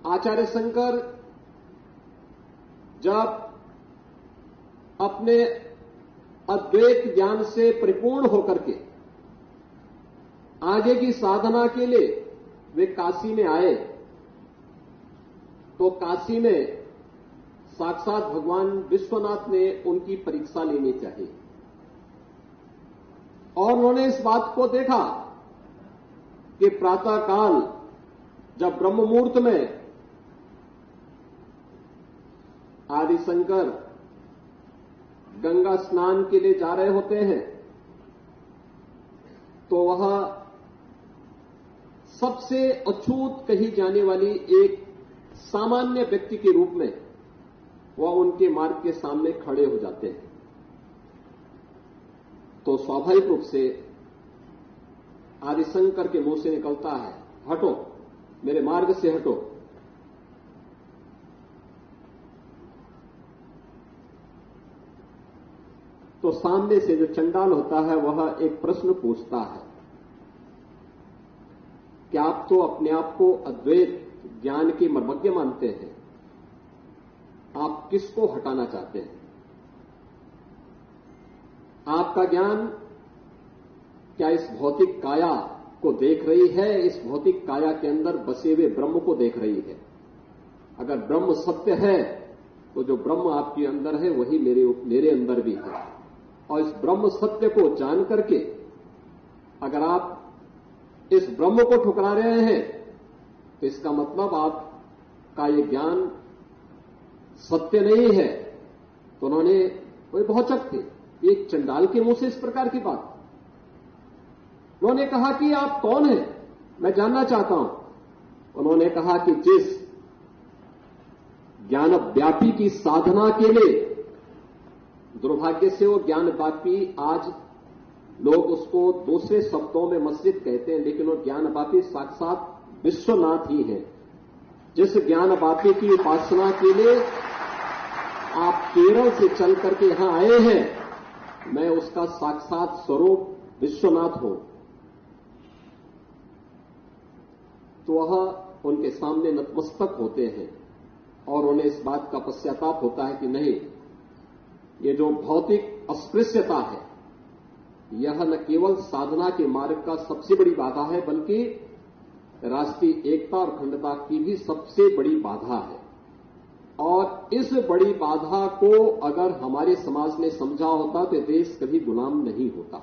आचार्य शंकर जब अपने अद्वैत ज्ञान से परिपूर्ण होकर के आगे की साधना के लिए वे काशी में आए, तो काशी में साक्षात भगवान विश्वनाथ ने उनकी परीक्षा लेनी चाहिए और उन्होंने इस बात को देखा कि प्रातःकाल जब ब्रह्म मुहूर्त में आदि शंकर गंगा स्नान के लिए जा रहे होते हैं, तो वह सबसे अछूत कही जाने वाली एक सामान्य व्यक्ति के रूप में वह उनके मार्ग के सामने खड़े हो जाते हैं। तो स्वाभाविक रूप से आदिशंकर के मुंह से निकलता है, हटो, मेरे मार्ग से हटो। तो सामने से जो चंडाल होता है वह एक प्रश्न पूछता है कि आप तो अपने आप को अद्वैत ज्ञान के मर्मज्ञ मानते हैं, आप किसको हटाना चाहते हैं? आपका ज्ञान क्या इस भौतिक काया को देख रही है, इस भौतिक काया के अंदर बसे हुए ब्रह्म को देख रही है? अगर ब्रह्म सत्य है तो जो ब्रह्म आपके अंदर है वही मेरे अंदर भी है, और इस ब्रह्म सत्य को जान करके अगर आप इस ब्रह्म को ठुकरा रहे हैं तो इसका मतलब आपका ये ज्ञान सत्य नहीं है। तो उन्होंने, वे भौचक थे, एक चंडाल के मुंह से इस प्रकार की बात। उन्होंने कहा कि आप कौन हैं, मैं जानना चाहता हूं। उन्होंने कहा कि जिस ज्ञान व्यापी की साधना के लिए, दुर्भाग्य से वो ज्ञान व्यापी आज लोग उसको दूसरे शब्दों में मस्जिद कहते हैं, लेकिन वो ज्ञान व्यापी साक्षात विश्वनाथ ही है। जिस ज्ञान व्यापी की उपासना के लिए आप केरल से चल करके यहां आए हैं, मैं उसका साक्षात स्वरूप विश्वनाथ हूं। तो वह उनके सामने नतमस्तक होते हैं और उन्हें इस बात का पश्चाताप होता है कि नहीं, ये जो भौतिक अस्पृश्यता है यह न केवल साधना के मार्ग का सबसे बड़ी बाधा है, बल्कि राष्ट्रीय एकता और अखंडता की भी सबसे बड़ी बाधा है। और इस बड़ी बाधा को अगर हमारे समाज ने समझा होता तो देश कभी गुलाम नहीं होता।